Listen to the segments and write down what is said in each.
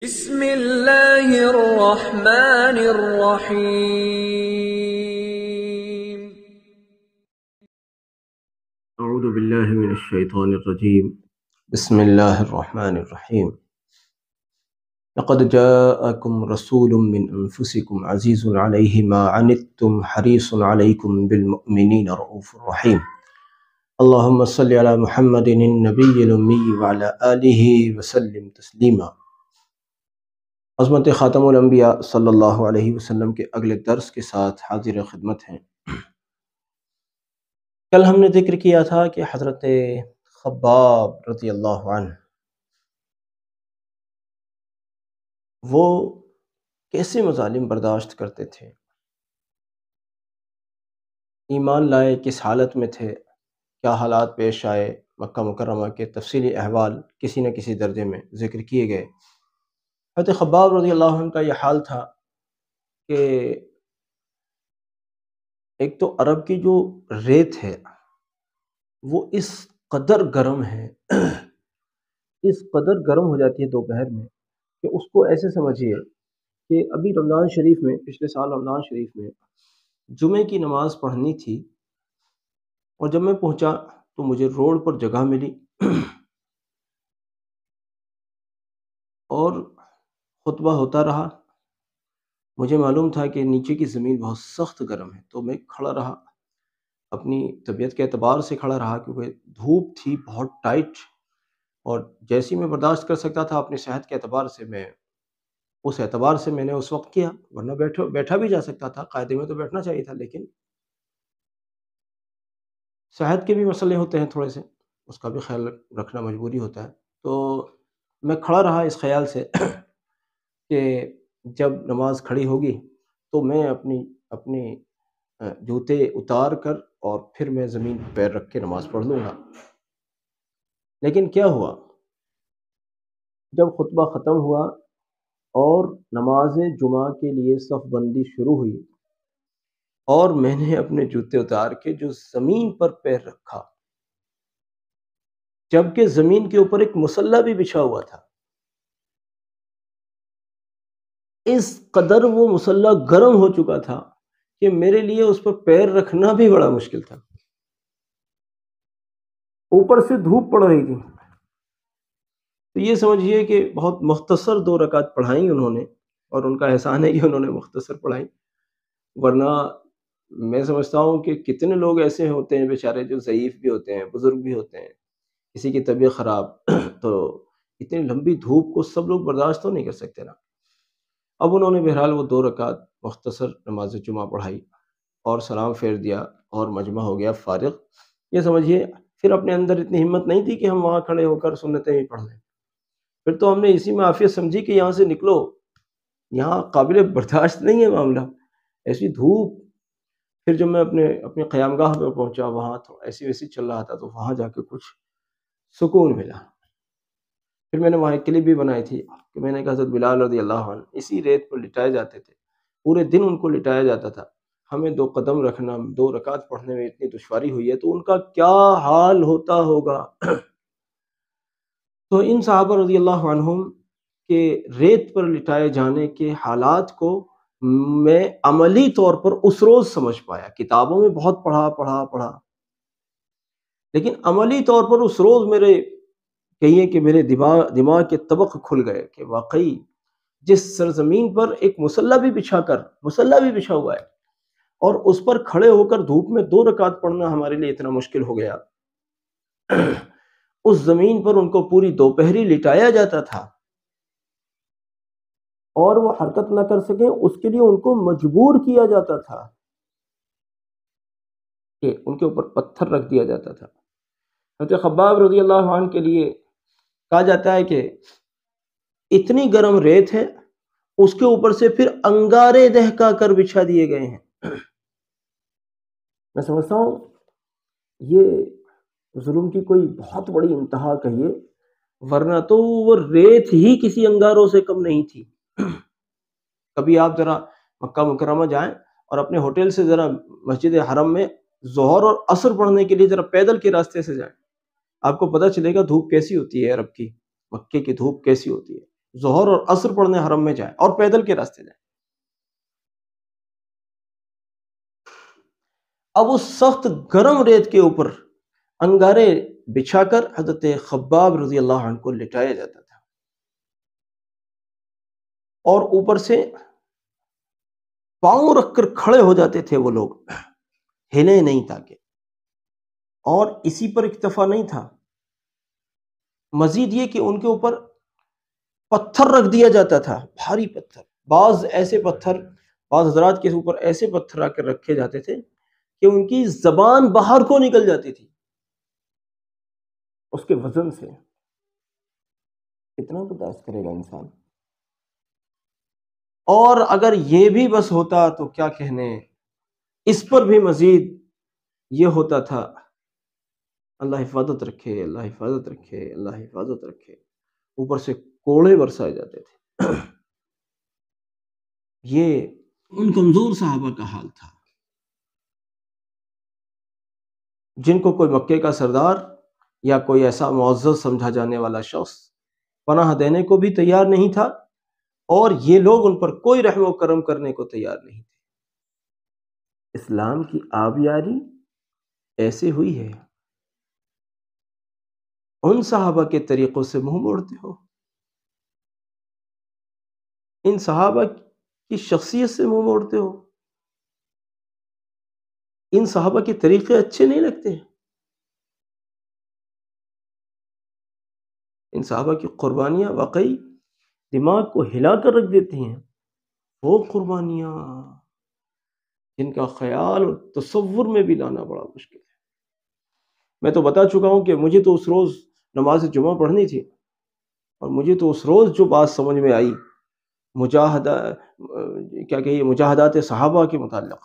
بسم اللہ الرحمن الرحیم۔ اعوذ باللہ من الشیطان الرجیم، بسم اللہ الرحمن الرحیم۔ لقد جاءکم رسول من انفسکم عزیز علیہ ما عنتم حریص علیکم بالمؤمنین رؤوف رحیم۔ اللہم صلی علی محمد النبی الامی وعلی آلہ وسلم تسلیما۔ عظمت خاتم الانبیاء صلی اللہ علیہ وسلم کے اگلے درس کے ساتھ حاضر خدمت ہیں۔ کل ہم نے ذکر کیا تھا کہ حضرت خباب رضی اللہ عنہ وہ کیسے مظالم برداشت کرتے تھے، ایمان لائے کس حالت میں تھے، کیا حالات پیش آئے، مکہ مکرمہ کے تفصیلی احوال کسی نہ کسی درجے میں ذکر کیے گئے۔ حضرت خباب رضی اللہ عنہ کا یہ حال تھا کہ ایک تو عرب کی جو ریت ہے وہ اس قدر گرم ہے اس قدر گرم ہو جاتی ہے دوپہر میں کہ اس کو ایسے سمجھیے کہ ابھی رمضان شریف میں، پچھلے سال رمضان شریف میں جمعے کی نماز پڑھنی تھی، اور جب میں پہنچا تو مجھے روڈ پر جگہ ملی اور خطبہ ہوتا رہا۔ مجھے معلوم تھا کہ نیچے کی زمین بہت سخت گرم ہے، تو میں کھڑا رہا، اپنی طبیعت کے اعتبار سے کھڑا رہا کیونکہ دھوپ تھی بہت ٹائٹ، اور جیسی میں برداشت کر سکتا تھا اپنی صحت کے اعتبار سے میں اس اعتبار سے میں نے اس وقت کیا، ورنہ بیٹھا بھی جا سکتا تھا، قاعدے میں تو بیٹھنا چاہیے تھا، لیکن صحت کے بھی مسئلے ہوتے ہیں تھوڑے سے، اس کا بھی خیال رکھنا مجبوری ہوتا ہے۔ تو میں کھڑا رہا اس خیال سے کہ جب نماز کھڑی ہوگی تو میں اپنی جوتے اتار کر اور پھر میں زمین پر پیر رکھ کے نماز پڑھ لوں گا۔ لیکن کیا ہوا، جب خطبہ ختم ہوا اور نماز جمعہ کے لیے صف بندی شروع ہوئی اور میں نے اپنے جوتے اتار کے جو زمین پر پیر رکھا، جبکہ زمین کے اوپر ایک مصلی بھی بچھا ہوا تھا، اس قدر وہ مصلی گرم ہو چکا تھا کہ میرے لیے اس پر پیر رکھنا بھی بڑا مشکل تھا، اوپر سے دھوپ پڑ رہی تھی۔ تو یہ سمجھیے کہ بہت مختصر 2 رکعت پڑھائیں انہوں نے، اور ان کا احسان ہے کہ انہوں نے مختصر پڑھائیں، ورنہ میں سمجھتا ہوں کہ کتنے لوگ ایسے ہوتے ہیں بیچارے جو ضعیف بھی ہوتے ہیں، بزرگ بھی ہوتے ہیں، کسی کی طبیعت خراب تو اتنی لمبی دھوپ کو سب لوگ برداشت تو نہیں کر سکتے نا۔ اب انہوں نے بہرحال وہ 2 رکعت مختصر نماز جمعہ پڑھائی اور سلام پھیر دیا اور مجمع ہو گیا فارغ۔ یہ سمجھیے پھر اپنے اندر اتنی ہمت نہیں تھی کہ ہم وہاں کھڑے ہو کر سنتیں ہی پڑھ لیں، پھر تو ہم نے اسی میں عافیت سمجھی کہ یہاں سے نکلو، یہاں قابل برداشت نہیں ہے معاملہ، ایسی دھوپ۔ پھر جب میں اپنے قیام گاہ پہ پہنچا، وہاں تو ایسی ویسی چل رہا تھا، تو وہاں جا کے کچھ سکون ملا۔ پھر میں نے وہاں ایک کلپ بھی بنائی تھی کہ میں نے کہا حضرت بلال رضی اللہ عنہ اسی ریت پر لٹائے جاتے تھے، پورے دن ان کو لٹایا جاتا تھا، ہمیں 2 قدم رکھنا، 2 رکعت پڑھنے میں اتنی دشواری ہوئی ہے، تو ان کا کیا حال ہوتا ہوگا۔ تو ان صحابہ رضی اللہ عنہم کے ریت پر لٹائے جانے کے حالات کو میں عملی طور پر اس روز سمجھ پایا، کتابوں میں بہت پڑھا، لیکن عملی طور پر اس روز کہیے کہ میرے دماغ کے طبق کھل گئے کہ واقعی جس سرزمین پر ایک مصلی بھی بچھا ہوا ہے اور اس پر کھڑے ہو کر دھوپ میں 2 رکعت پڑھنا ہمارے لیے اتنا مشکل ہو گیا، اس زمین پر ان کو پوری دوپہری لٹایا جاتا تھا اور وہ حرکت نہ کر سکیں، اس کے لیے ان کو مجبور کیا جاتا تھا کہ ان کے اوپر پتھر رکھ دیا جاتا تھا۔ حضرت خباب رضی اللہ عنہ کے لیے کہا جاتا ہے کہ اتنی گرم ریت ہے، اس کے اوپر سے پھر انگارے دہکا کر بچھا دیے گئے ہیں۔ میں سمجھتا ہوں یہ ظلم کی کوئی بہت بڑی انتہا کہیے، ورنہ تو وہ ریت ہی کسی انگاروں سے کم نہیں تھی۔ کبھی آپ ذرا مکہ مکرمہ جائیں اور اپنے ہوٹل سے ذرا مسجد حرم میں ظہر اور عصر پڑھنے کے لیے ذرا پیدل کے راستے سے جائیں، آپ کو پتہ چلے گا دھوپ کیسی ہوتی ہے عرب کی، مکے کی دھوپ کیسی ہوتی ہے۔ ظہر اور عصر پڑھنے حرم میں جائیں اور پیدل کے راستے جائیں۔ اب اس سخت گرم ریت کے اوپر انگارے بچھا کر حضرت خباب رضی اللہ عنہ کو لٹایا جاتا تھا، اور اوپر سے پاؤں رکھ کر کھڑے ہو جاتے تھے وہ لوگ، ہلے نہیں تاکہ۔ اور اسی پر اکتفا نہیں تھا، مزید یہ کہ ان کے اوپر پتھر رکھ دیا جاتا تھا، بھاری پتھر۔ بعض حضرات کے اوپر ایسے پتھر آ کر رکھے جاتے تھے کہ ان کی زبان باہر کو نکل جاتی تھی اس کے وزن سے۔ کتنا برداشت کرے گا انسان؟ اور اگر یہ بھی بس ہوتا تو کیا کہنے، اس پر بھی مزید یہ ہوتا تھا، اللہ حفاظت رکھے، اللہ حفاظت رکھے، اللہ حفاظت رکھے، اوپر سے کوڑے برسائے جاتے تھے۔ یہ ان کمزور صحابہ کا حال تھا جن کو کوئی مکے کا سردار یا کوئی ایسا معزز سمجھا جانے والا شخص پناہ دینے کو بھی تیار نہیں تھا، اور یہ لوگ ان پر کوئی رحم و کرم کرنے کو تیار نہیں تھے۔ اسلام کی آبیاری ایسے ہوئی ہے، ان صحابہ کے طریقوں سے منہ موڑتے ہو، ان صحابہ کی شخصیت سے منہ موڑتے ہو، ان صحابہ کے طریقے اچھے نہیں لگتے، ان صحابہ کی قربانیاں واقعی دماغ کو ہلا کر رکھ دیتی ہیں۔ وہ قربانیاں جن کا خیال اور تصور میں بھی لانا بڑا مشکل ہے۔ میں تو بتا چکا ہوں کہ مجھے تو اس روز نماز جمعہ پڑھنی تھی، اور مجھے تو اس روز جو بات سمجھ میں آئی مجاہدات صحابہ کے متعلق،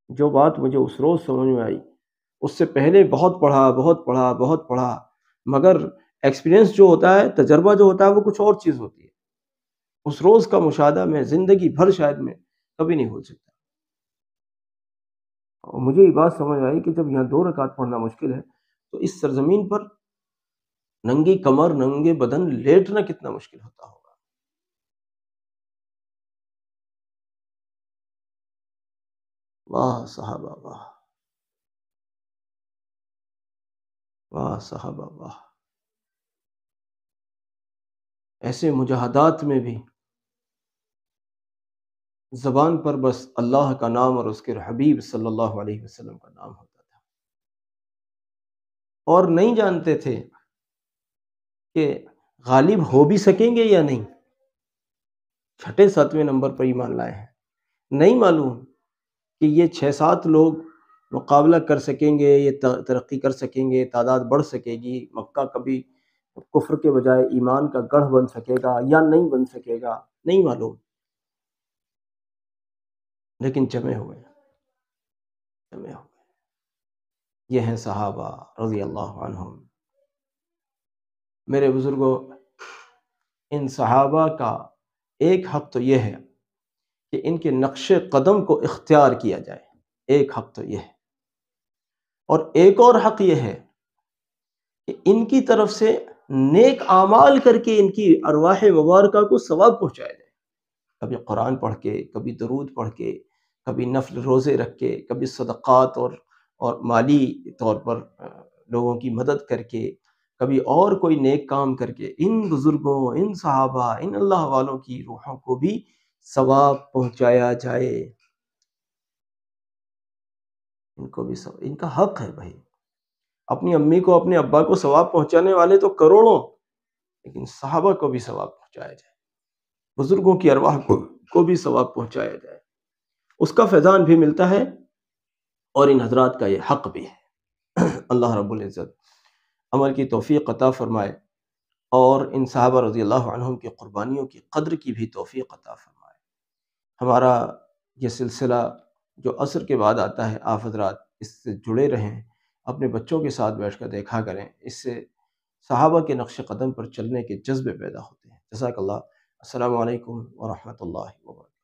جو بات مجھے اس روز سمجھ میں آئی، اس سے پہلے بہت پڑھا، مگر ایکسپیرینس جو ہوتا ہے، تجربہ جو ہوتا ہے، وہ کچھ اور چیز ہوتی ہے۔ اس روز کا مشاہدہ میں زندگی بھر شاید میں کبھی نہیں بھول سکتا۔ اور مجھے یہ بات سمجھ آئی کہ جب یہاں 2 رکعت پڑھنا مشکل ہے تو اس سرزمین پر ننگی کمر ننگے بدن لیٹنا کتنا مشکل ہوتا ہوگا۔ واہ صحابہ واہ، واہ صحابہ واہ، ایسے مجاہدات میں بھی زبان پر بس اللہ کا نام اور اس کے حبیب صلی اللہ علیہ وسلم کا نام ہوتا تھا، اور نہیں جانتے تھے کہ غالب ہو بھی سکیں گے یا نہیں۔ 6 7ویں نمبر پر ایمان لائے ہیں، نہیں معلوم کہ یہ 6 7 لوگ مقابلہ کر سکیں گے، یہ ترقی کر سکیں گے، تعداد بڑھ سکے گی، مکہ کبھی کفر کے بجائے ایمان کا گڑھ بن سکے گا یا نہیں بن سکے گا، نہیں معلوم، لیکن جمع ہوئے۔ یہ ہیں صحابہ رضی اللہ عنہم۔ میرے بزرگوں، ان صحابہ کا ایک حق تو یہ ہے کہ ان کے نقش قدم کو اختیار کیا جائے، ایک حق تو یہ ہے، اور ایک اور حق یہ ہے کہ ان کی طرف سے نیک اعمال کر کے ان کی ارواح مبارکہ کو ثواب پہنچایا جائے، کبھی قرآن پڑھ کے، کبھی درود پڑھ کے، کبھی نفل روزے رکھ کے، کبھی صدقات اور مالی طور پر لوگوں کی مدد کر کے، کبھی اور کوئی نیک کام کر کے، ان بزرگوں، ان صحابہ، ان اللہ والوں کی روحوں کو بھی ثواب پہنچایا جائے، ان کو بھی ثواب، ان کا حق ہے بھائی۔ اپنی امی کو، اپنے ابا کو ثواب پہنچانے والے تو کروڑوں، لیکن صحابہ کو بھی ثواب پہنچایا جائے، بزرگوں کی ارواح کو بھی ثواب پہنچایا جائے، اس کا فیضان بھی ملتا ہے، اور ان حضرات کا یہ حق بھی ہے۔ اللہ رب العزت عمل کی توفیق عطا فرمائے، اور ان صحابہ رضی اللہ عنہم کی قربانیوں کی قدر کی بھی توفیق عطا فرمائے۔ ہمارا یہ سلسلہ جو عصر کے بعد آتا ہے، آپ حضرات اس سے جڑے رہیں، اپنے بچوں کے ساتھ بیٹھ کر دیکھا کریں، اس سے صحابہ کے نقش قدم پر چلنے کے جذبے پیدا ہوتے ہیں۔ جزاک اللہ۔ السلام علیکم ورحمۃ اللہ وبرکاتہ۔